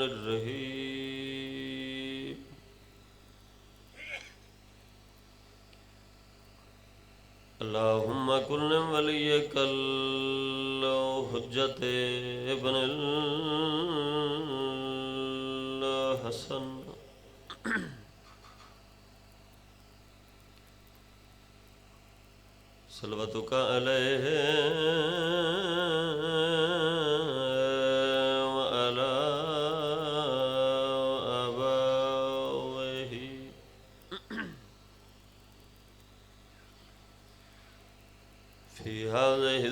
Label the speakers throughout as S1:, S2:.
S1: الرحيم اللهم كن وليك الحجة ابن الحسن صلواتك عليه وعلى آبائه في هذه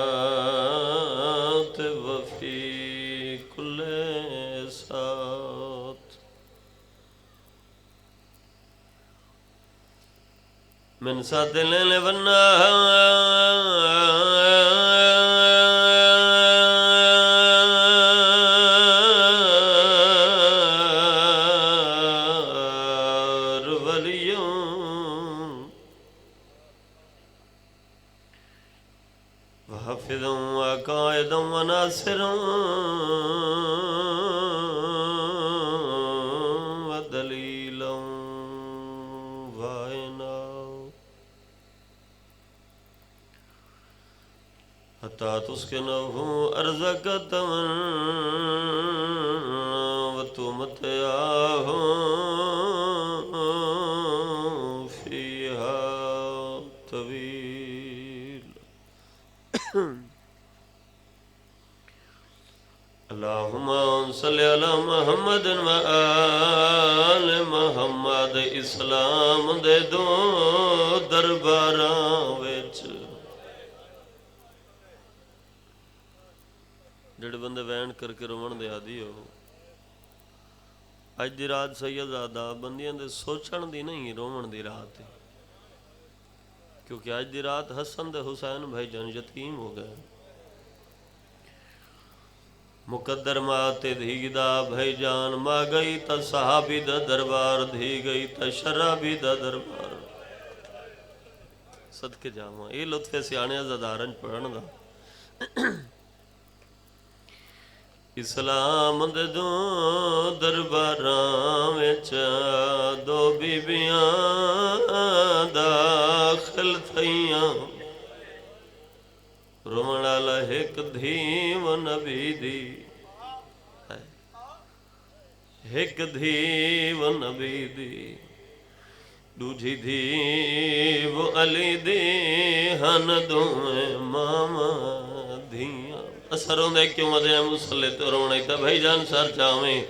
S1: الساعات وفي كل ساعة من ساعة الليل والنهار ولي وحافظا وقائدا وناصرا ودليلا وعينا حتى تسكنه أرزك تمن وتمتعه فيها طويل اللهم صل على محمد وآل محمد اسلام دے دو درباراں وچ جڑے بندے وین کر کے رومن دے عادی ہو اج دی رات سیدزادہ بندیاں دے سوچن دی نہیں رومن دی رات ہے کیونکہ اج دی رات حسن دے حسین بھائی جان یتیم ہو گئے مقدر ماتے دھی دا بھائی جان ماں گئی تا صحابی دا دربار دھی گئی تا شرابی دا دربار صدقے جاواں یہ لطف سیانے زدارن پڑھن دا اسلام دے دو درباراں وچ دو بیبیاں داخل تھیاں رومن والا ایک دھی و نبی دی ایک دھی و نبی دی دوجھی دھی و علی دی ہن دوئے ماما دھیاں اثر ہوندے کیوں مدے مسلے تو رونے تا بھائی جان سر چاویں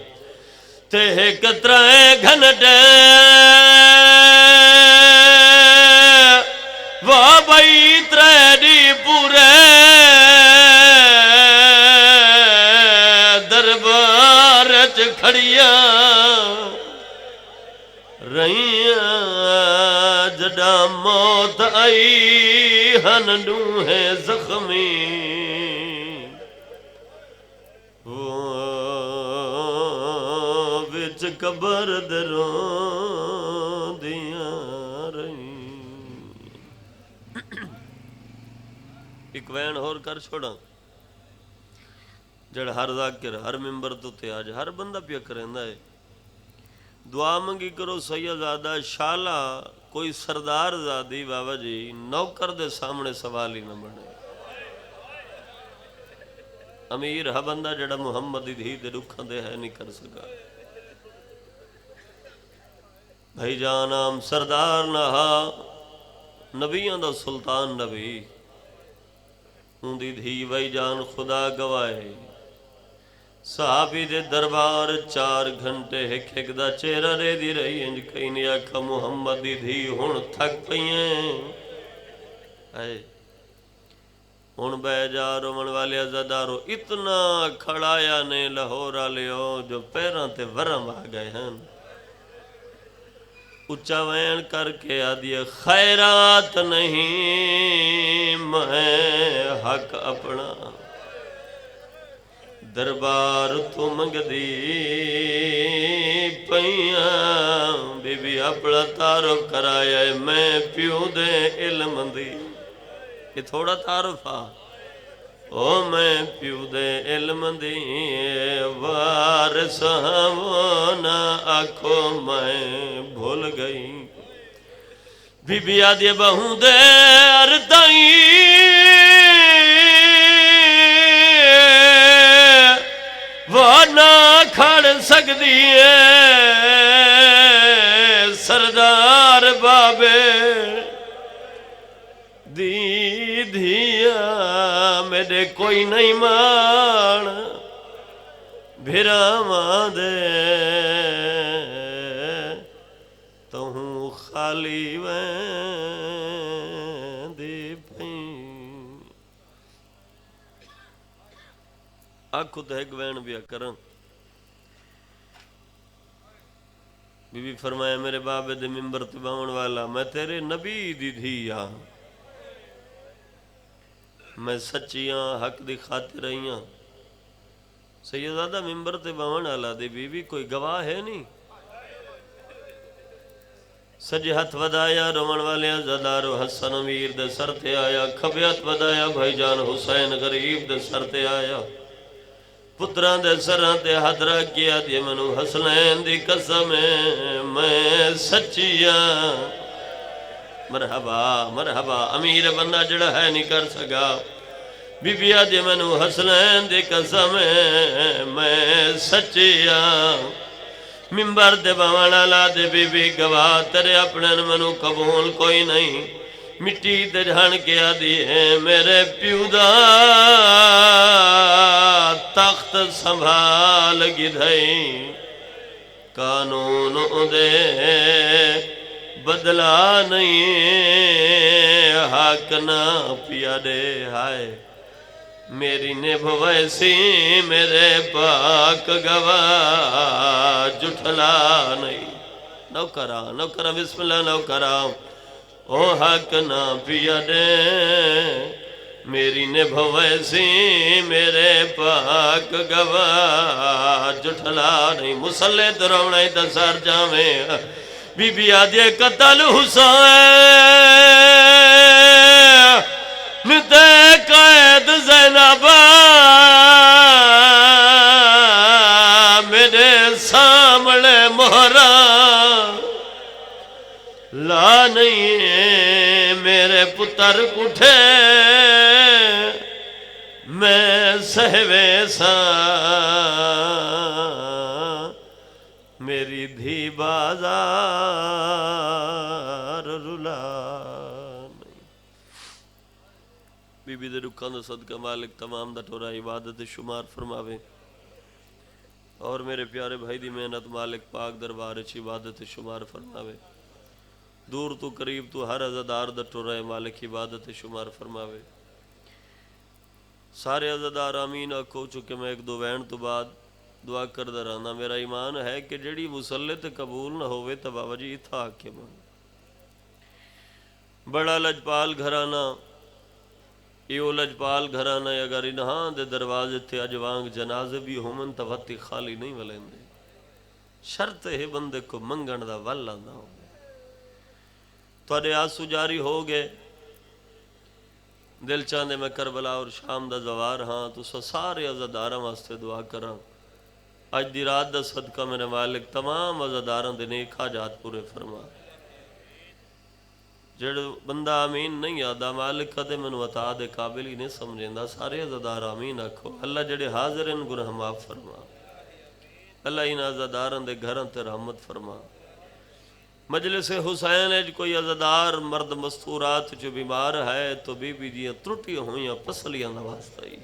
S1: تے کترائے گھنٹے وہ بھائی تریڈی پورے دربار چ کھڑیاں رہیاں جڑا موت آئی ہن ڈوہے زخمی وچ قبر دروں دیاں ایک وین اور کر چھوڑا جڑ ہر ذاکر ہر ممبر تو تے آج ہر بندہ پیا کریندا ہے دعا منگی کرو سیدزادہ شالا کوئی سردار زادی بابا جی نوکر دے سامنے سوال ہی نہ بنے امیر ہا بندہ جڑا محمد دھی دے رکھاں دے ہے نہیں کر سکا بھائی جانام سردار نہا نبیاں دا سلطان نبی دی دھی بھائی جان خدا گوائے صحابی دے دربار 4 گھنٹے ایک دا چہرہ رے دی رہی انج کئی نے آکھا محمد دی دھی ہن تھک پئیں ہن بے جا رومن والے عزادارو اتنا کھڑایا نے لاہور والےو جو پیراں تے ورم آ گئے ہیں اچھا وین کر کے آدھی خیرات نہیں میں حق اپنا دربار تو منگ دی پیاں بی بی اپنا تعارف کرایا ہے میں پیو دے علم دی یہ تھوڑا تعارف آ او میں پیو دے علم دی وارث ہوں نہ آکھو میں بھول گئی بی بی آدھے بہوں دے اردائی وہ نہ کھڑ سکدی ہے سردار بابے دی دھیا میرے کوئی نہیں مان بھراواں دے تو ہوں خالی وین دی پئیں آکھو تے ایک وین بیا کرن بی بی فرمایا میرے بابے دے ممبر تے باون والا میں تیرے نبی دی دھی ہاں میں سچیاں حق دی خاطر رہیاں سیدادہ ممبر تے باون والا دی بی بی کوئی گواہ ہے نہیں سجے ہاتھ ودایا رومن والے عزادارو حسن امیر دے سر تے آیا کھبے ہاتھ ودایا بھائی جان حسین غریب دے سر تے آیا پتران دے سران تے ہاتھ رکھ کیا دی منو حسنین دی قسم میں سچیاں مرحبا مرحبا امیر بندہ جڑا ہے نہیں کر سکا بی بی آدھے منو حسنین دی قسم میں سچیاں ممبر دے باوانا لا دے بی بی گواہ ترے اپنے منو قبول کوئی نہیں مٹی تے جھان کیا دی ہے میرے پیو دا تخت سنبھال گدھائی قانون دے بدلا نہیں حق نہ پیا دے ہائے میری نبھ ویسی میرے پاک گواہ جھٹلا نہیں نوکرہ بسم اللہ نوکرہ او حق نہ پیا دے میری نبھ ویسی میرے پاک گواہ جھٹلا نہیں مسلح دروڑائی دسار جاویں بی بی آدھے قتل حسین تے قید زینب میرے سامنے مہرہ لا نہیں میرے پتر کٹھے میں سہوے ساں میری دھی بازار رلا بی بی دے رکھان دا صدقہ مالک تمام دا ٹورا عبادت شمار فرماوے اور میرے پیارے بھائی دی محنت مالک پاک دربار اچھی عبادت شمار فرماوے دور تو قریب تو ہر عزادار دا ٹورا مالک عبادت شمار فرماوے سارے عزادار آمین آکھو چکے میں ایک دو وین تو بعد دعا کر درانا میرا ایمان ہے کہ جڑی مسلط قبول نہ ہوئے تب آوجی تھا کے مان بڑا لجپال گھرانا ایو لجپال گھرانا اگر انہاں دے دروازے تھے اجوانگ جنازے بھی ہومن توتی خالی نہیں ولین دے شرط ہے بندے کو منگن دا والا نہ ہو توڑے آسو جاری ہو گئے دل چاندے میں کربلا اور شام دا زوار ہاں تو سارے عزاداراں واسطے دعا کراں آج دی رات دا صدقہ میرے مالک تمام عزاداراں دے نیک حاجات پورے فرما جڑ بندہ آمین نہیں آدھا مالک کدے منو عطا دے قابل ہی نہیں سمجھیں دا سارے عزادار آمین آکھو اللہ جڑے حاضر ان گناہ معاف فرما اللہ ان عزاداراں دے گھراں تے رحمت فرما مجلس حسین ہے کوئی عزادار مرد مستورات جو بیمار ہے تو بی بی دیاں ترٹیاں ہوئیاں پسلیاں نواستا ہی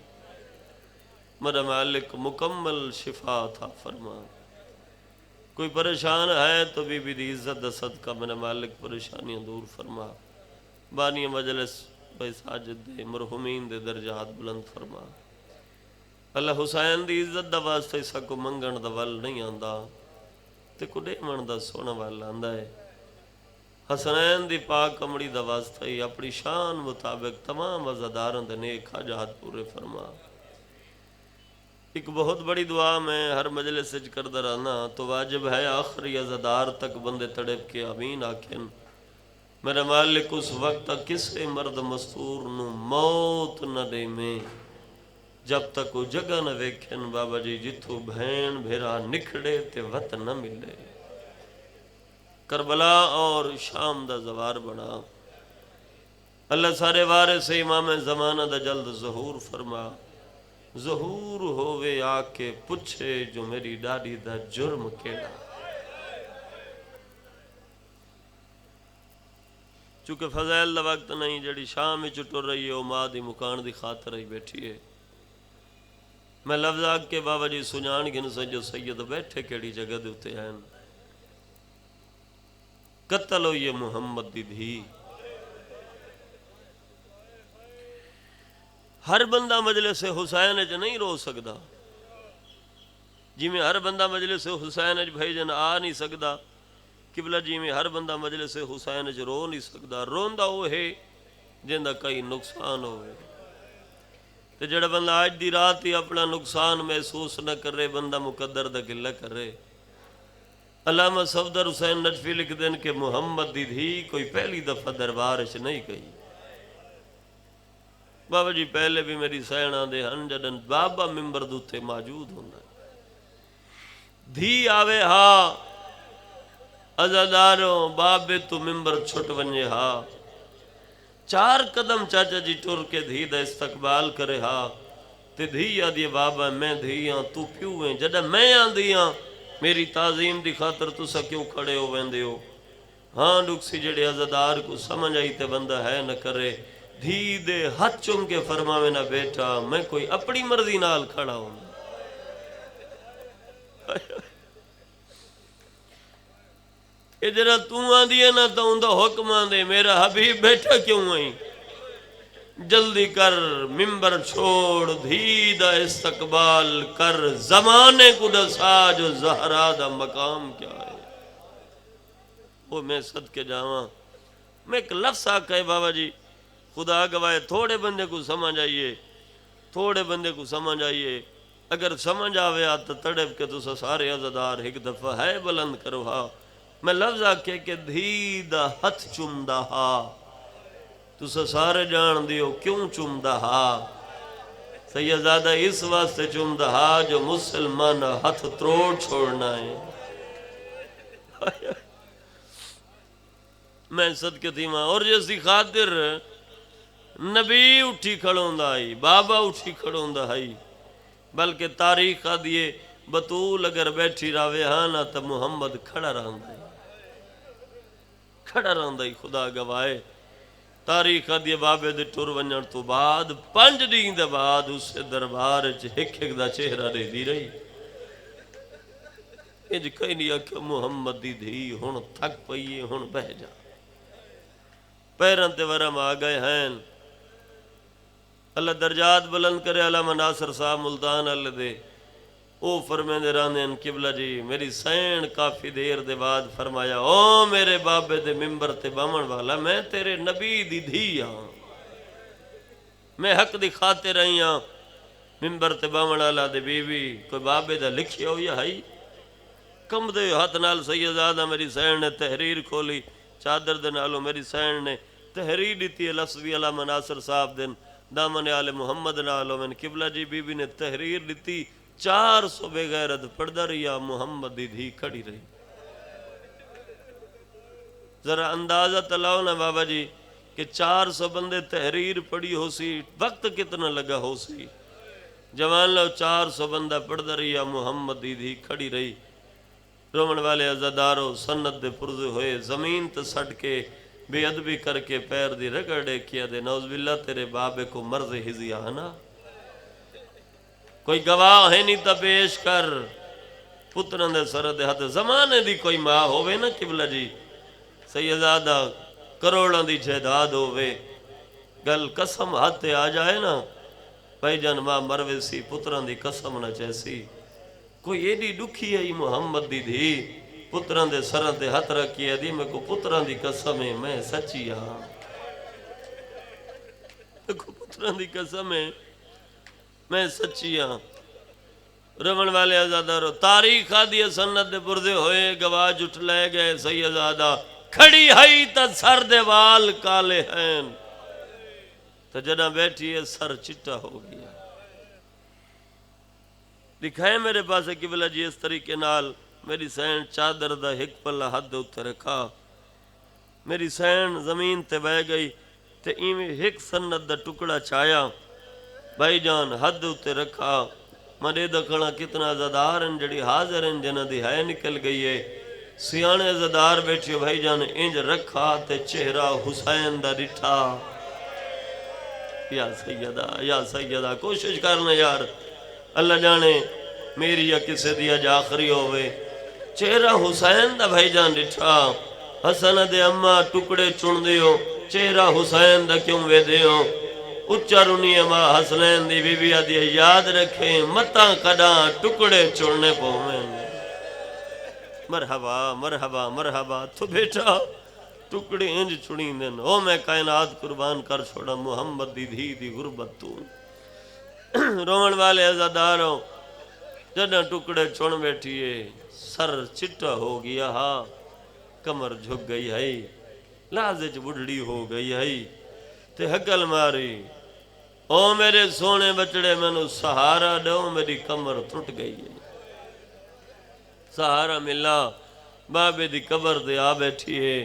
S1: میرا مالک مکمل شفا تھا فرما کوئی پریشان ہے تو بی بی دی عزت دا صدقہ میرا مالک پریشانیاں دور فرما بانی مجلس بھائی ساجد دے مرحومین دے درجات بلند فرما اللہ حسین دی عزت دا واسطہ ایسا کو منگن دا ول نہیں آندہ تے کو دے من دا سونا والا آندہ ہے حسنین دی پاک کمڑی دا واسطہ ہی اپنی شان مطابق تمام عزاداروں دے نیک حاجات پورے فرما ایک بہت بڑی دعا میں ہر مجلس سج کر درانا تو واجب ہے آخری عزادار تک بندے تڑپ کے آمین آکھن میرے مالک اس وقت کسے مرد مستور نو موت نہ دے میں جب تک وہ جگہ نہ ویکھن بابا جی جتھوں بہن بھیرا نکھڑے تے وطن نہ ملے. کربلا اور شام دا زوار بنا. اللہ سارے وارث امام زمانہ دا جلد ظہور فرما. ظہور ہووے آ کے پچھے جو میری ڈاڈی دا جرم کیڑا. چونکہ فضائل دا وقت نہیں جڑی شام وچ ٹر رہی ہے وہ ماں دی مکان دی خاطر ہی بیٹھی ہے. میں لفظ آگ کے بابا جی سنان گن سے جو سید بیٹھے کیڑی جگہ دے اتے ہیں. قتل ہوئی ہے محمد دی دھی. ہر بندہ مجلس حسین اچ نہیں رو سکدا جی میں ہر بندہ مجلس حسین اچ بھائی جن آ نہیں سکدا. قبلہ جی میں ہر بندہ مجلس حسین اچ رو نہیں سکدا. روندا وہ ہے جن دا کئی نقصان ہوئے. تے جڑا بندہ آج دی رات ہی اپنا نقصان محسوس نہ کرے بندہ مقدر دا گلہ کرے. علامہ صفدر حسین نجفی لکھ دین کہ محمد دی دھی کوئی پہلی دفعہ دربار اچ نہیں گئی. بابا جی پہلے بھی میری سینہ دے ہن جدن بابا ممبر دوتے موجود ہونا. دھی آوے ہاں ازاداروں بابے تو ممبر چھٹ ونجے ہاں. 4 قدم چاچا جی ٹر کے دھی دا استقبال کرے ہاں. تے دھی آدھی بابا میں دھیاں تو پیو ہیں جدہ میں آندیاں میری تعظیم دی خاطر تو سا کیوں کھڑے ہو ویندے ہو. ہاں ڈکسی جڑے ازادار کو سمجھ آئی تے بندہ ہے نہ کرے. دھی دے ہاتھ چم کے فرماوے نہ بیٹا میں کوئی اپنی مرضی نال کھڑا ہوں. ادھر تو آندھی ہے نا تو اندہ حکم آندے میرا حبیب بیٹھا کیوں آئی. جلدی کر ممبر چھوڑ دھی دا استقبال کر زمانے کو دسا جو زہرا دا مقام کیا ہے. وہ میں صدقے جاواں میں ایک لفظ آکا ہے بابا جی خدا گواہ تھوڑے بندے کو سمجھ آئیے. تھوڑے بندے کو سمجھ آئیے. اگر سمجھ آوے آتا تڑپ کے تو سارے عزدار ایک دفعہ ہے بلند کرو ہاں. میں لفظ آکے کہ دھی دا ہتھ چم دا ہاں. تو سارے جان دیو کیوں چم دا ہاں. سیدزادہ اس واسطے چم دا ہاں جو مسلمان ہتھ تروڑ چھوڑنا ہے. میں صدقے تھی ماں اور جیسی خاطر نبی اٹھی کھڑوں دا آئی بابا اٹھی کھڑوں دا آئی. بلکہ تاریخ دیئے بطول اگر بیٹھی راوے ہانا تا محمد کھڑا رہندا ہے. کھڑا رہندا ہے خدا گواہ. تاریخ دیئے بابے دے ٹر ونجن تو بعد 5 دن دے بعد اس دربار ایک دا چہرہ دے دی رہی. اج کہیں نہیں کہ محمد دی دھی ہن تھک پئیے ہن بہ جا. پیرن تے ورم آ گئے ہیں. اللہ درجات بلند کرے. علامہ ناصر صاحب ملتان اللہ دے او فرمیندے راندے ان قبلہ جی میری سین کافی دیر دے بعد فرمایا او میرے بابے دے ممبر تے بامن والا میں تیرے نبی دی دھی ہاں. میں حق دی خاطر رہی ہاں. ممبر تے بامن والا دے بی بی کوئی بابے دا لکھیا ہو یا ہائی. کم دے ہاتھ نال سیدزادہ میری سین نے تحریر کھولی. چادر دے نالو میری سین نے تحریر دیتی ہے. لفظ بھی علامہ ناصر صاحب دن دامن آل محمد نالو من قبلہ جی بی بی نے تحریر دیتی. 400 بے غیرت پڑھدا رہیا محمد دی دھی کھڑی رہی. ذرا اندازہ تلاؤ نا بابا جی کہ 400 بندے تحریر پڑھی ہو سی وقت کتنا لگا ہو سی. جوان لو 400 بندہ پڑھدا رہیا محمد دی دھی کھڑی رہی. رومن والے عزادارو سنت دے پرزے ہوئے زمین تے سٹ کے بے ادبی کر کے پیر دی رگڑے کیا دے نعوذ باللہ تیرے بابے کو مرض ہزی آنا. کوئی گواہ ہے نہیں تا پیش کر پتران دے سرد ہاتھ زمانے دی کوئی ماں ہوئے نا قبلہ جی سیدزادہ کروڑاں دی جائیداد ہوئے گل قسم ہاتھ آ جائے نا بھائی جان ماں مروے سی پتران دی قسم نہ چیسی. کوئی ایڈی ڈکھی ہے محمد دی دھی پتران دے سرد دے ہاتھ رکھیا دی میں کو پتران دی قسم ہے میں سچی ہاں. میں کو پتران دی قسم ہے میں سچی ہاں. رمن والے آزادارو تاریخ آدھی سنت دے پردے ہوئے گواہ جٹ لے گئے. سیدزادہ کھڑی ہائی تا سر دے وال کالے ہیں تا جنہ بیٹھی ہے سر چٹا ہو گیا. دکھائے میرے پاس قبلہ جی اس طریقے نال میری سین چادر دا ایک پلہ حد اتنے رکھا میری سین زمین تے بہ گئی تے ایویں ایک سنت دا ٹکڑا چایا بھائی جان حد اتنے رکھا مدے دکھنا کتنا زدار ہیں جڑی حاضر ہیں جنہ دی ہے نکل گئی ہے سیانے زدار بیٹھے بھائی جان انج رکھا تے چہرہ حسین دا ڈٹھا یا سیدہ کوشش کرنا یار اللہ جانے میری یا کسے دیا جا آخری ہوئے چہرہ حسین دا بھائی جان ڈٹھا حسن دے اممہ ٹکڑے چن دیو چہرہ حسین دا کیوں وے دیو اچھا رونی اممہ حسنین دی بی بی آدھی یاد رکھیں متاں کڑاں ٹکڑے چڑنے پومیں مرحبا مرحبا مرحبا تو بیٹا ٹکڑے انج چڑیں دن او میں کائنات قربان کر چھوڑا محمد دی دھی دی غربت تو رومن والے عزاداروں جنہ ٹکڑے چون بیٹھئے سر چٹا ہو گیا ہاں کمر جھک گئی ہے لازج بڑھڑی ہو گئی ہے تے حقل ماری او میرے سونے بچڑے میں نو سہارا دو میری کمر ٹوٹ گئی ہے سہارا ملا بابے دی قبر دے آ بیٹھی ہے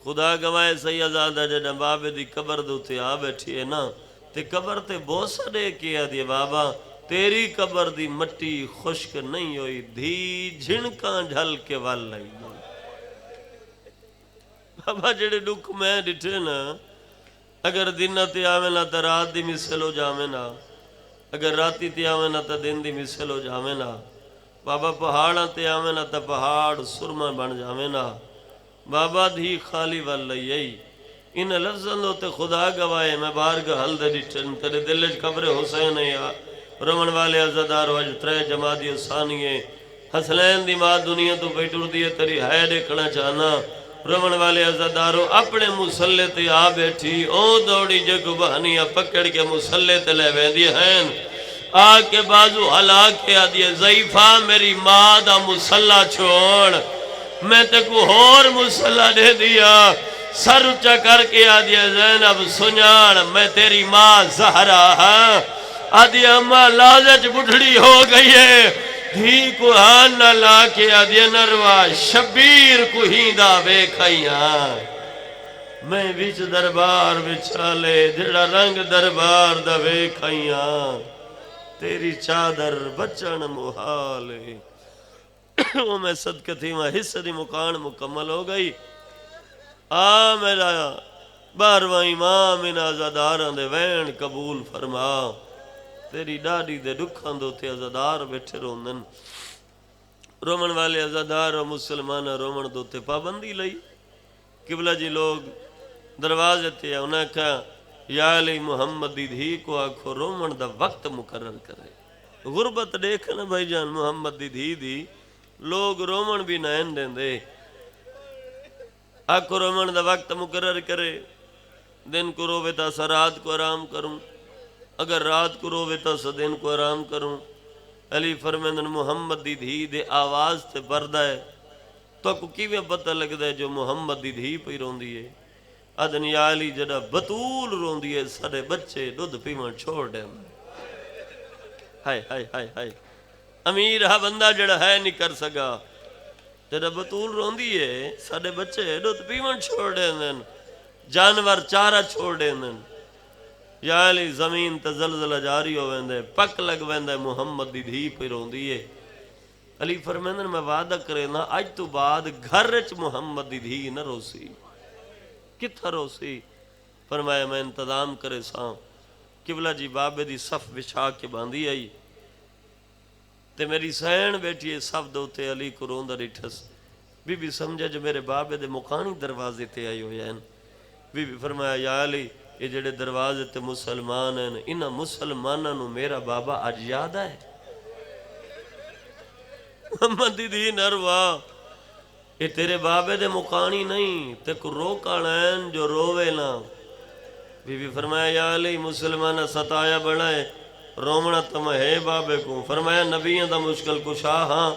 S1: خدا گوائے سیدزادہ جنہ بابے دی قبر دو تے آ بیٹھی ہے نا تے قبر تے بوسا دے کیا دی بابا تیری قبر دی مٹی خشک نہیں ہوئی دھی جھنکاں جھل کے وال لئی بابا جڑے ڈک میں ڈٹھے نا اگر دن تے آوے نا تا رات دی مثل ہو جاوے نا اگر راتی تے آوے نا تا دن دی مثل ہو جاوے نا بابا پہاڑاں تے آوے نا تا پہاڑ سرما بن جاوے نا بابا دھی خالی وال لئی ان لفظاں دو تے خدا گوائے میں بارگاہ حل دے ڈٹھن تیرے دلج قبر حسین ہے رمن والے عزدار وج ترے جمادی ثانیے حسنین دی ماں دنیا تو بیٹھر دیئے تیری ہے دیکھنا چاہنا رمن والے عزداروں اپنے مسلح تے آ بیٹھی او دوڑی جگ بہنیاں پکڑ کے مسلح تے لے ویندی ہیں آ کے بازو ہلا کے آدھیے ضعیفہ میری ماں دا مسلح چھوڑ میں تے کو اور مسلح دے دیا سر اچھا کر کے آدھیے زینب سنیاڑ میں تیری ماں زہرا ہاں آدھی اممہ لازج بڑھڑی ہو گئی ہے دھی کو ہاں نہ لا کے آدھی نروا شبیر کو ہی دا بے کھائیاں میں بیچ دربار بچھالے جڑا رنگ دربار دا بے کھائیاں تیری چادر بچن محالے وہ میں صدقہ تھی میں حصہ دی مکان مکمل ہو گئی میرا باروہ امام ان عزاداراں دے وین قبول فرما تیری ڈاڈی دے دکھاں دو تے عزادار بیٹھے روندن رومن والے عزادار و مسلمان رومن دو تے پابندی لئی قبلہ جی لوگ دروازے تے انہیں کہا یا علی محمد دی دھی کو آکھو رومن دا وقت مقرر کرے غربت دیکھنا بھائی جان محمد دی دھی دی لوگ رومن بھی نائن دیں دے آکھو رومن دا وقت مقرر کرے دن کو روے تا سا رات کو آرام کروں اگر رات کو روے تا سا دن کو آرام کروں علی فرمیندن محمد دی دھی دے آواز تے بردہ ہے تو کو کیویں پتہ لگ دے جو محمد دی دھی پہ رون دیئے ادن یا علی جڑا بطول رون دیئے سارے بچے دودھ پیمن چھوڑ دیں ہائے ہائے ہائے ہائے امیر ہا بندہ جڑا ہے نہیں کر سکا جڑا بطول رون دیئے سارے بچے دودھ پیمن چھوڑ دیں جانور چارہ چھوڑ دیں یا علی زمین تے زلزلہ جاری ہو ویندے پک لگ ویندے محمد دی دھی پہ رون دیئے علی فرمیندن میں وعدہ کرے نا آج تو بعد گھر رچ محمد دی دھی نہ روسی کتھا روسی فرمایا میں انتظام کرے ساں قبلہ جی بابے دی صف بچھا کے باندھی آئی تے میری سین بیٹھی صف دوتے علی کو روندہ ریٹھس بی بی سمجھا جو میرے بابے دے مکانی دروازے تے آئی ہوئے ہیں بی بی فرمایا یا علی یہ جڑے دروازے تے مسلمان ہیں انہا مسلمانہ نو میرا بابا آج یاد ہے محمد دی دھی نروا یہ تیرے بابے دے مکانی نہیں تے کو روکا لین جو رووے نا بی بی فرمایا یا علی مسلمانہ ستایا بڑھائے رومنا تم ہے بابے کو فرمایا نبیوں دا مشکل کشا ہاں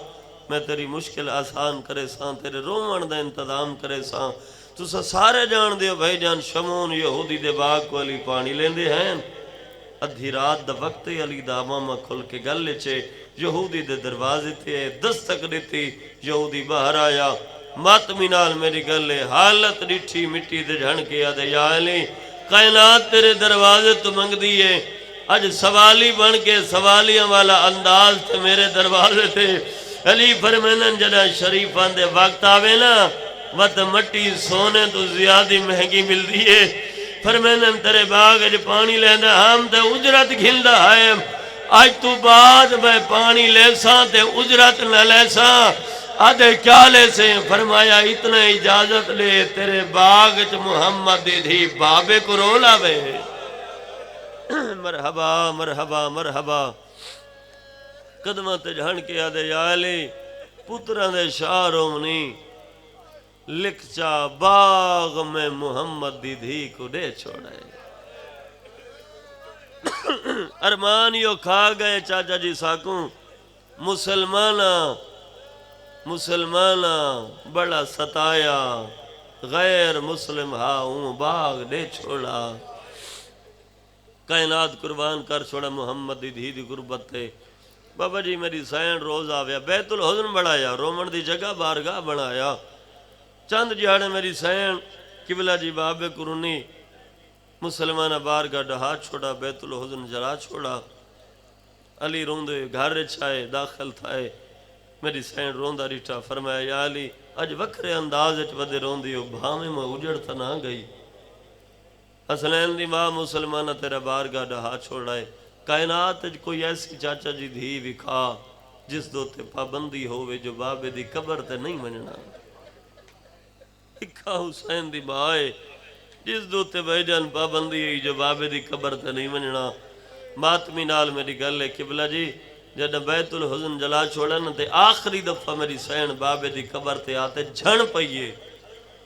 S1: میں تیری مشکل آسان کرے ساں تیرے رومن دا انتظام کرے ساں تو سارے جان دیو بھائی جان شمون یہودی دے باغ کو علی پانی لین دے ہیں ادھی رات دا وقت علی دا ماما کھل کے گل لچے یہودی دے دروازے تے دستک دیتی، یہودی باہر آیا، ماتمی نال میری گلے حالت ڈٹھی مٹی دے جھن کے آدھے یا علی کائنات تیرے دروازے تو منگ دیئے، اج سوالی بن کے سوالیاں والا انداز تے میرے دروازے تے علی فرمینن جڑا شریفان دے وقت آوے نا وقت مٹی سونے تو زیادہ مہنگی مل دیئے، فرمینن تیرے باغ اج پانی لینا ہم تے اجرت گھلدا ہے، آج تو بعد میں پانی لیساں تے اجرت نہ لیساں، آدھے کیا لے سے؟ فرمایا اتنا اجازت لے تیرے باغ چ محمد دی بابے کو رولا وے۔ مرحبا مرحبا مرحبا، قدمہ تے جھن کے آدھے یا علی پتران دے شاہ رومنی لکھ چا باغ میں محمد دی دھی کو دے چھوڑے، ارمان یو کھا گئے چاچا جی ساکوں، مسلمانہ بڑا ستایا، غیر مسلم ہاں باغ دے چھوڑا، کائنات قربان کر چھوڑا محمد دی دھی دی غربت تے۔ بابا جی میری سین روز آویا، بیت الحزن بڑھایا، رومن دی جگہ بارگاہ بنایا، چند جہاڑے میری سین قبلہ جی بابے قرونی مسلمانہ بارگاہ ڈہا چھوڑا، بیت الحزن جلا چھوڑا، علی روندے گھر چھائے داخل تھائے، میری سین روندہ ریٹھا، فرمایا یا علی اج وکرے انداز اچ ودے روندی ہو، بھامے میں اجڑ تا نہ گئی، حسنین دی ماں مسلمانہ تیرا بارگاہ ڈہا چھوڑائے، کائنات اج کوئی ایسی چاچا جی دھی وکھا جس دو تے پابندی ہوئے جو بابے دی قبر تے نہیں مننا، اکھا حسین دی مائے جس دو تے بھائی جان پابندی ہے جو بابے دی قبر تے نہیں مننا، ماتمی نال میری گل ہے قبلہ جی جب بیت الحزن جلا چھوڑا نا تے آخری دفعہ میری سین بابے دی قبر تے آتے جھن پئیے،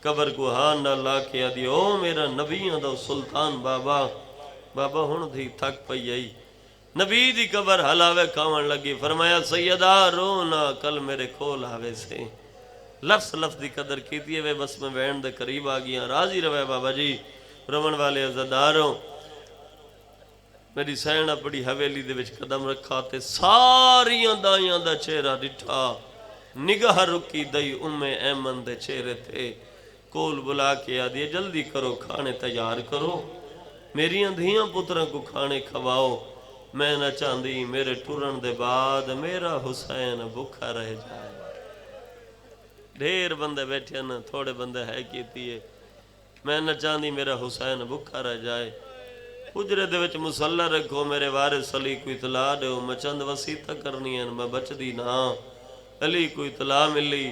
S1: قبر کو ہاں نہ لا کے آدھی او میرا نبیوں دا سلطان بابا، بابا ہن دی تھک پئی آئی، نبی دی قبر حلاوے کھاون لگی، فرمایا سیدہ رونا کل میرے کھول آوے سے، لفظ لفظ دی قدر کی دیئے وے بس میں بین دے قریب آگیا، راضی روے بابا جی، رومن والے عزداروں، میری سین اپنی حویلی دے وچ قدم رکھا تے ساریاں دائیاں دا چہرہ ڈٹھا، نگاہ رکی دئی ایمن دے چہرے تھے، کول بلا کے آدھے جلدی کرو کھانے تیار کرو، میری اندھیاں پتروں کو کھانے کھواؤ، میں نہ چاندی میرے ٹرن دے بعد میرا حسین بھوکا رہ جائے، ڈھیر بندے بیٹھے نا تھوڑے بندے ہے کیتی ہے، میں نہ چاندی میرا حسین بھوکا رہ جائے، حجرے دے وچ مسلح رکھو میرے وارث علی کو اطلاع دیو، میں چند وسیطہ کرنی ہیں میں بچ دی نا، علی کو اطلاع ملی،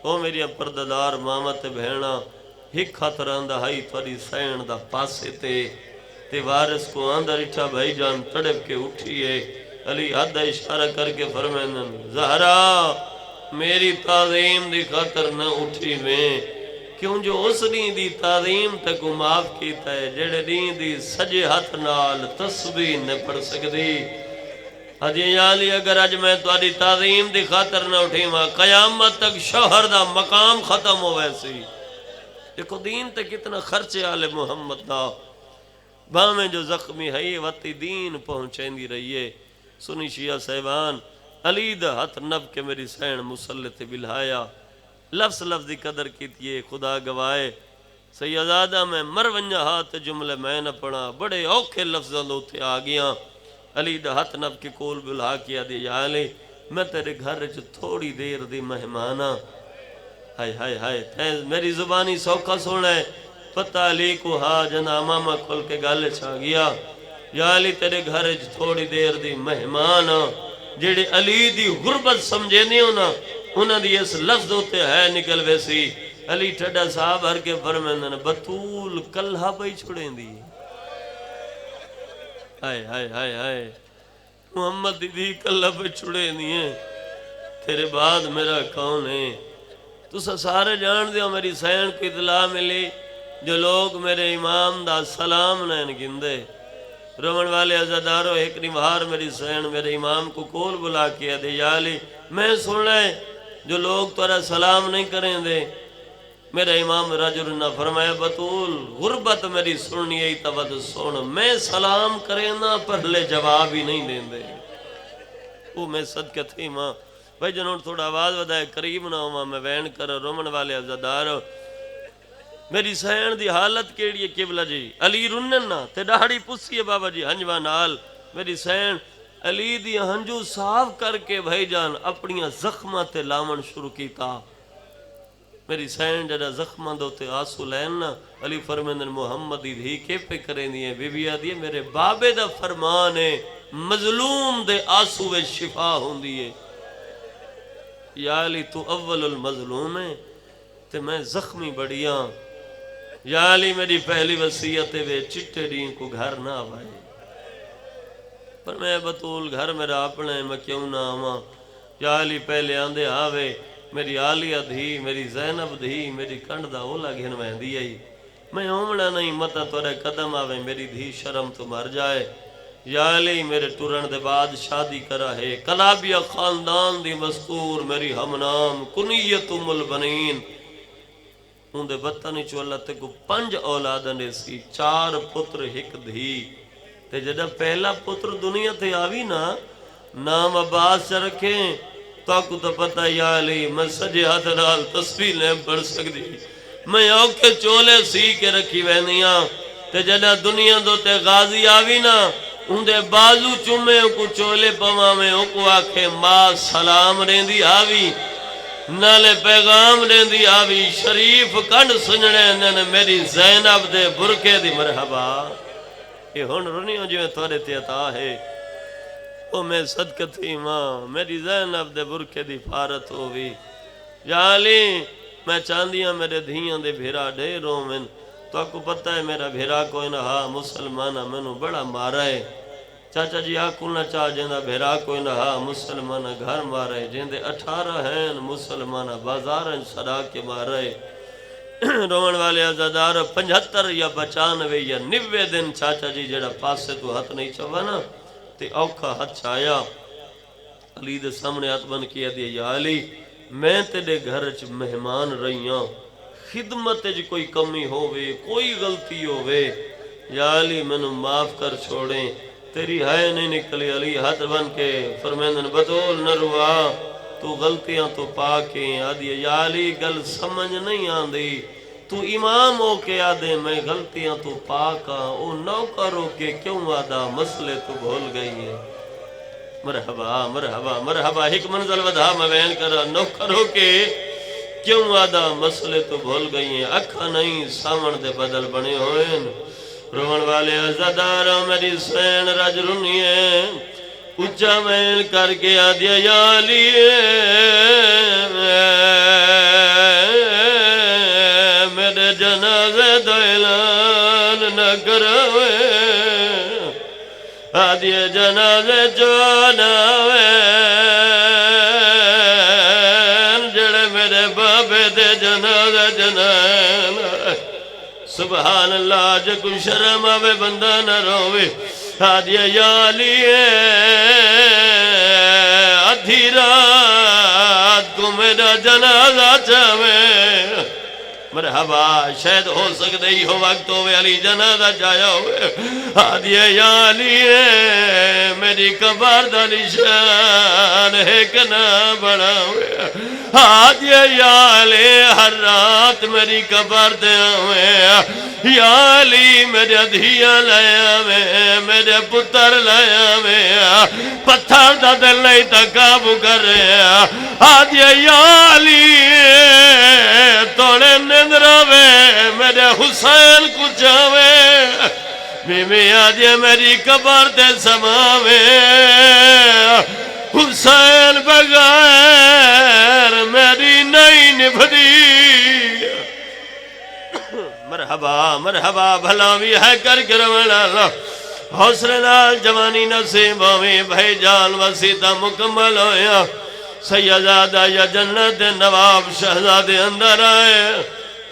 S1: او میری پرددار مامت بہنہ، ہک ہاتھ راندہ ہائی تھوڑی سین دا پاسے تے وارث کو آندہ رٹھا بھائی جان تڑپ کے اٹھئیے، علی حد اشارہ کر کے فرمائنن زہرا میری تعظیم دی خاطر نہ اٹھی میں، کیوں جو اس دین دی تعظیم تکو معاف کیتا ہے، جڑے دین دی سجے ہاتھ نال تسبیح نہ پڑھ سکدی، حجی علی اگر اج میں تہاڈی تعظیم دی خاطر نہ اٹھی ماں قیامت تک شوہر دا مقام ختم ہو ویسی، دیکھو دین تے کتنا خرچے آل محمد دا، بھامیں جو زخمی ہے وطی دین پہنچیں دی رہیے، سنی شیعہ صاحبان علی دا ہاتھ نب کے میری سین مسلط بلہایا، لفظ لفظ دی قدر کیتیے خدا گوائے، سیدادہ میں مرونجہ ہاتھ جملے میں نہ پڑھا، بڑے اوکھے لفظوں دوتے آگیاں، علی دا ہاتھ نب کے کول بلہا کیا دی یا علی میں تیرے گھر جو تھوڑی دیر دی مہمانا، ہائے ہائے ہائے میری زبانی سوکھا سونا ہے، پتہ علی کو ہاں جنا ماما کھل کے گالے چھا گیا، یا علی تیرے گھر جو تھوڑی دیر دی مہمانا، جیڑے علی دی غربت سمجھے نہیں ہونا، انہاں دی اس لفظ ہوتے ہے نکل ویسی، علی ٹھڈا صاحب ہر کے فرمندن بطول کلہا بھائی چھوڑیں دی، ہائے ہائے ہائے ہائے محمد دی کلہا بھائی چھوڑیں دی ہیں، تیرے بعد میرا کون ہے، تو سارے جان دیو میری سین کو اطلاع ملی، جو لوگ میرے امام دا سلام نین گندے، رومن والے عزدارو ایک نوہار میری سین میرے امام کو کول بلا کیا دے یا علی میں سن لے جو لوگ تورا سلام نہیں کریں دے، میرا امام رجل نہ فرمایا بطول غربت میری سننی ہے تود سن، میں سلام کریں نہ پہلے جواب ہی نہیں دیں دے، وہ میں صدقہ تھی ماں بھائی جنہوں تھوڑا آواز ودائے قریب نہ ہوا میں وین کر رومن والے عزادار میری سین دی حالت کیڑی ہے قبلہ جی علی رنن نا تے ڈاڑی پسی ہے بابا جی ہنجوہ نال میری سین علی دی ہنجو صاف کر کے بھائی جان اپنی زخمہ تے لامن شروع کیتا میری سین جڑا زخمہ دو تے آسو لینا علی فرمیندن محمد دی کے پہ کریں دیئے بی بی آدھیے میرے بابے دا فرمان ہے مظلوم دے آسو وے شفا ہوں دیئے یا علی تو اول المظلوم ہے تے میں زخمی بڑیاں یا علی میری پہلی وصیت ہے چٹے ڈین کو گھر نہ آوائے پر میں بطول گھر میرا اپنے میں کیوں نہ آواں یا علی پہلے آندے آوے میری آلیہ دھی میری زینب دھی میری کنڈ دا اولا گھن میں دی آئی میں اومڑا نہیں متا تورے قدم آوے میری دھی شرم تو مر جائے یا علی میرے ٹورن دے بعد شادی کرا ہے کلابیہ خاندان دی مذکور میری ہمنام کنیت ام البنین ان دے بطنی چو اللہ تے کو 5 اولادنے سی 4 پتر ایک دھی تے جڑا پہلا پتر دنیا تے آوی نا نام عباس چا رکھیں تو آپ کو تو پتہ یا علی میں سجے ہاتھ نال تصویر نہیں پڑھ سکتی میں اوکے چولے سی کے رکھی وینیاں تے جڑا دنیا دو تے غازی آوی نا ان دے بازو چومے کو چولے پوا میں ان کو آکھے ماں سلام رہندی آوی نالے پیغام رہندی آوی شریف کنڈ سنجنے نے میری زینب دے برکے دی مرحبا یہ ہون رنیوں جو تورے تے عطا ہے او میں صدقہ تھی ماں میری زینب دے برکے دی فارت ہوئی یا علی میں چاندیاں میرے دھیاں دے بھیرا ڈھیروں میں تو آپ کو پتہ ہے میرا بھیرا کوئی نہ ہاں مسلمانہ میں نو بڑا مارا ہے چاچا جی آکھوں نہ چاہ جیندہ بھیرا کوئی نہ ہاں مسلمانہ گھر مارا ہے جیندے 18 ہیں مسلمانہ بازارن سڑا کے مارا ہے رومن والے عزادار 75 یا 95 یا 90 دن چاچا جی جڑا پاس سے تو ہاتھ نہیں چوا نا تے اوکھا ہاتھ چایا علی دے سامنے ہاتھ بن کیا دیا یا علی میں تیرے گھر چ مہمان رہیاں خدمت جی کوئی کمی ہووے کوئی غلطی ہووے یا علی میں نو معاف کر چھوڑیں تیری ہے نہیں نکلی علی ہاتھ بن کے فرمیندن بدول نہ روا تو غلطیاں تو پاکیں آدھی یا علی گل سمجھ نہیں آندی تو امام ہو کے آدھے میں غلطیاں تو پاکاں او نوکر ہو کے کیوں آدھا مسئلے تو بھول گئی ہے مرحبا مرحبا مرحبا ایک منزل ودھا میں بین کرا نوکر ہو کے کیوں آدھا مسئلے تو بھول گئی ہیں اکھا نہیں سامن دے بدل بنے ہوئے رومن والے عزاداروں میری سین رج رنی ہے اچھا میل کر کے آدھیا یا علی میرے جنازے دو اعلان نہ کروے آدھیا جنازے چوناوے جڑے میرے بابے دے جنازے جنان سبحان اللہ جو کوئی شرم آوے بندہ نہ روے آدھیا یا علی ادھی رات کو میرا جنازہ چاہوے مرحبا شاید ہو سکتے ہی ہو وقت ہوئے علی جنازہ چاہیا ہوئے آدھیا یا علی میری قبر دا نشان ہے کہ نہ بڑا ہوئے آدھیا یا علی ہر رات میری قبر دے ہوئے یا علی میرے دھیاں لیا میں میرے پتر لیا میں پتھر دا دل نہیں تکابو کر رہے آدھیا یا علی توڑے نندراوے میرے حسین کو چاہوے بیوی آدھیا میری قبر دے سماوے حسین بغیر میری نہیں نبھدی مرحبا مرحبا بھلاوی ہے کر کے رونا اللہ حوصلے نال جوانی نصیب ہوئی بھائی جان وسیطہ مکمل ہویا سیدادہ یا جنت نواب شہزادے اندر آئے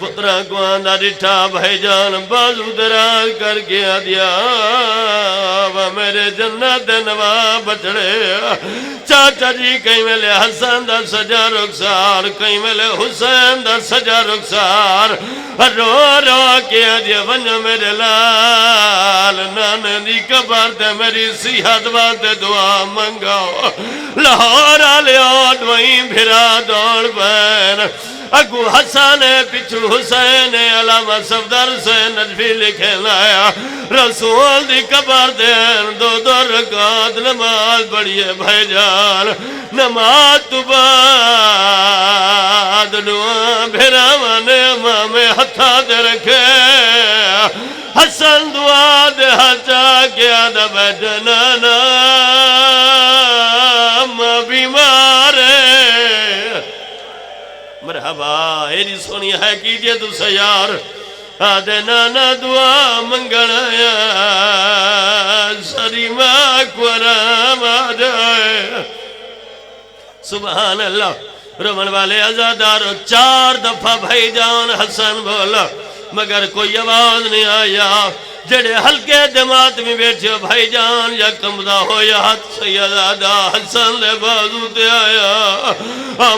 S1: پترا کو آندہ ڈٹھا بھائی جان بازو دراز کر کے آدیا میرے جنت نواب بچڑے چاچا جی کہیں ملے حسن دا سجا رخسار کہیں ملے حسین دا سجا رخسار رو رو کے آدیا ونجو میرے لال نانے دی قبر تے میری صحت واسطے دعا منگاؤ لاہور آلے آٹ وہیں بھرا دوڑ پین اگو حسن پچھو حسین علامہ صفدر حسین نجفی لکھے لایا رسول دی قبر دین دو دو رکعت نماز پڑھیے بھائی جان نماز تو بعد دعا بھراوان امام ہتھا دے رکھے حسن دعا دے ہچا کیا دا بیٹھنا ماں بیمار مرحبا ایری سونی ہے کیجئے تو سیار آدھے نانا دعا منگنایا سری ماں کو رام آجائے سبحان اللہ رمن والے عزادارو 4 دفعہ بھائی جان حسن بولا مگر کوئی آواز نہیں آیا جڑے ہلکے دمات میں بیٹھے بھائی جان یا کمدہ ہو یا ہاتھ سیدادہ حسن لے بازو تے آیا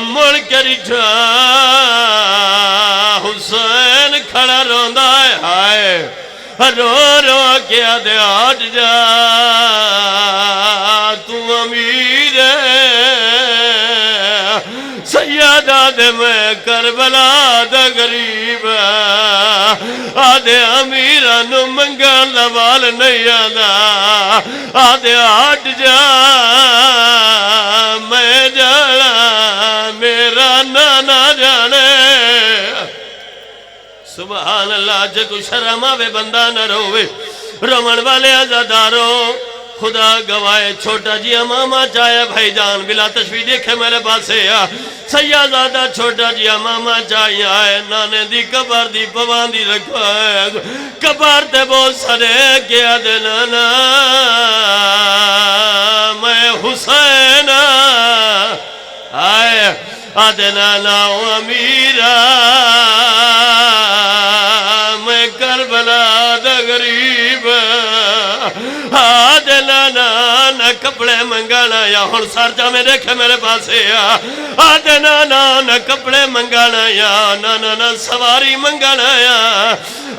S1: مڑ کے رٹھا حسین کھڑا روندہ ہے رو رو کیا دے آج جا تو امیر سیدہ دے میں کربلا دا غریب آدھے امیرانو منگل لوال نہیں آدھا آدھے آٹ جا میں جانا میرا نانا جانے سبحان اللہ جے کو شرم آوے بندہ نہ روے رمن والے عزاداروں خدا گوائے چھوٹا جی امامہ چاہے بھائی جان بلا تشویح دیکھے میرے پاسے سیادہ چھوٹا جی امامہ چاہے آئے نانے دی قبر دی پوان دی رکھوائے قبر تے بہت سرے کیا دے نانا میں حسین آئے آدھے نانا امیرہ میں کربلا دا غریب آدھے نانا کپڑے منگانا یا ہون سارجہ میں دیکھے میرے پاسے آدھے نانا کپڑے منگانا یا نانا سواری منگانا یا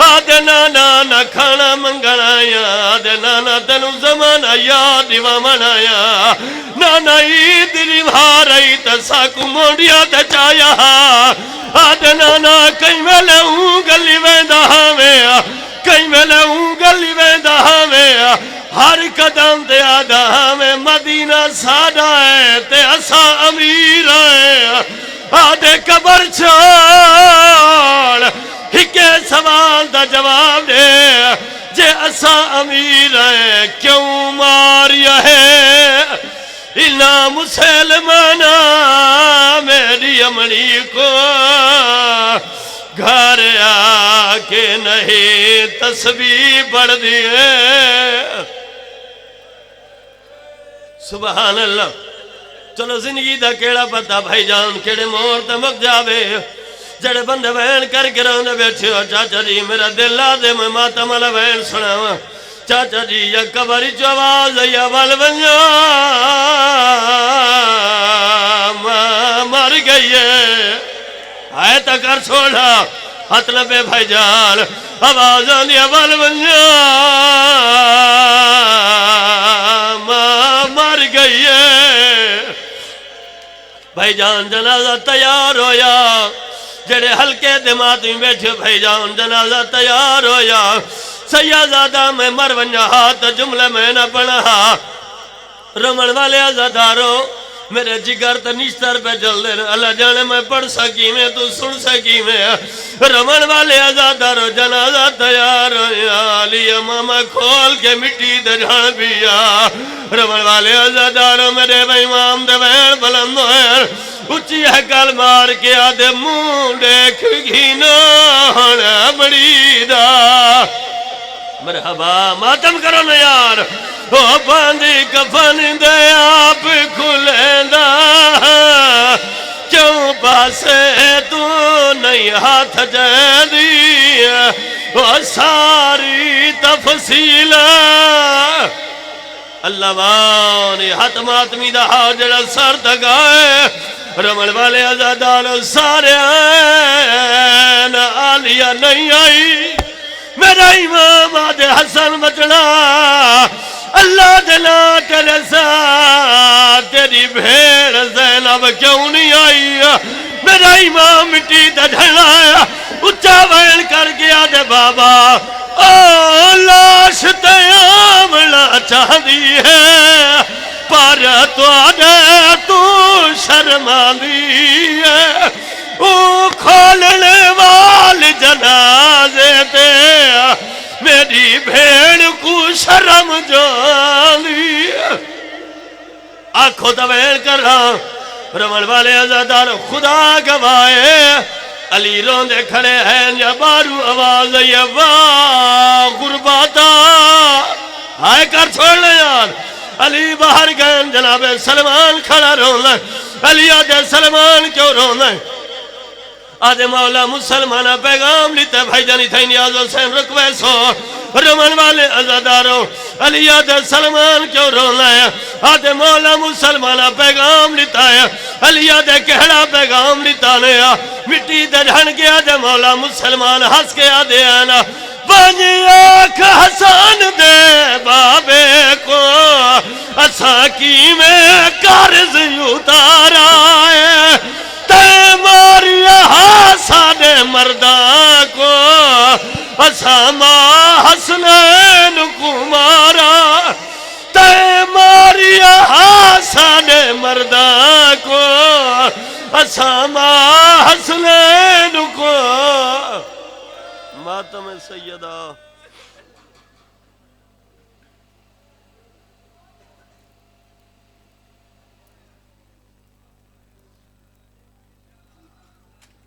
S1: آدھے نانا کھانا منگانا یا آدھے نانا تنو زمانہ یا دیوا منایا نانا عید ریوھارئی تساکو موڑیا تے چایا آدھے نانا کئی ویلے ہوں گلی ویندہ ہمیں کئی ویلے ہوں گلی ویندہ ہمیں ہر قدم تے آدھا ہمیں مدینہ ساڑھا ہے تے اسا امیر ہے آدھے قبر چھوڑ ہکے سوال دا جواب دے جے اسا امیر ہے کیوں ماریا ہے انا مسلمانہ میری امنی کو گھر آکے نہیں تسبیح پڑھ دیئے سبحان اللہ چلو زندگی دا کیڑا پتا بھائی جان کیڑے مور تمک جاوے جڑے بندے بہن کر کے روندے بیٹھے ہو چاچا جی میرا دل آدھے میں ماتم والا بہن سناوا چاچا جی یا قبری جو آواز یا وال بنجا مر گئی ہے آئے تکر چھوڑا حطلب بھائی جان آواز آنی وال بنجا مر گئی ہے بھائی جان جنازہ تیار ہویا جڑے ہلکے دماغ میں بیٹھے بھائی جان جنازہ تیار ہویا سیادہ میں مر ونجا ہاتھ جملے میں نہ پڑھا رمن والے عزاداروں میرے جگر تا نشتر پہ جل دے اللہ جانے میں پڑھ سکی میں تو سن سکی میں رمن والے عزاداروں جنازہ تیار علی امامہ کھول کے مٹی دے جھان بیا رمن والے عزاداروں میرے امام دے بین بلند ہوئے اچھی ہے کل مار کے آدھے مون دیکھ گھینا بڑی دا مرحبا ماتم کرو نا یار او باندھی کفن دے آپ کھلے دا کیوں پاسے تو نہیں نہیں ہاتھ جیدی وہ ساری تفصیل اللہ وانی حتم آتمی دا حاجر سر تکائے رمل والے عزادار سارے آئین آلیہ نہیں آئی میرا امام آدھے حسن بچنا اللہ دلا تیرے ساتھ تیری بھیڑ زینب کیوں نہیں آئی میرا امام مٹی دھڑنا آیا اچھا ویل کر گیا دے بابا لاش تیامنا چاہ دی ہے پر تو آدھے تو شرما دی ہے او کھولنے والی جنازے تے میری بھیڑ کو شرم جانی آنکھوں طویل کر رہا رمل والے عزادار خدا گوائے علی روندے کھڑے ہیں یا بارو آواز یہ واہ غرباتا آئے کر چھوڑ لے یار علی باہر گئے جناب سلمان کھڑا روندے علی آدھے سلمان کیوں روندے آدھے مولا مسلمانہ پیغام لیتے بھائی جانی تھے نیاز حسین رکوے سو رمن والے عزاداروں علی آدھے سلمان کیوں رونا ہے آدھے مولا مسلمانہ پیغام لیتا ہے علی آدھے کہڑا پیغام لیتا نیا مٹی دے ڈھن کے آدھے مولا مسلمان ہس کے آدھے آنا بانی آنکھ حسان دے بابے کو اسا کی میں کارز اتارا ہے تے ماری حسان مردہ کو اساما حسنین کو مارا تے ماری حسن مردہ کو اساما حسنین کو ماتم سیدہ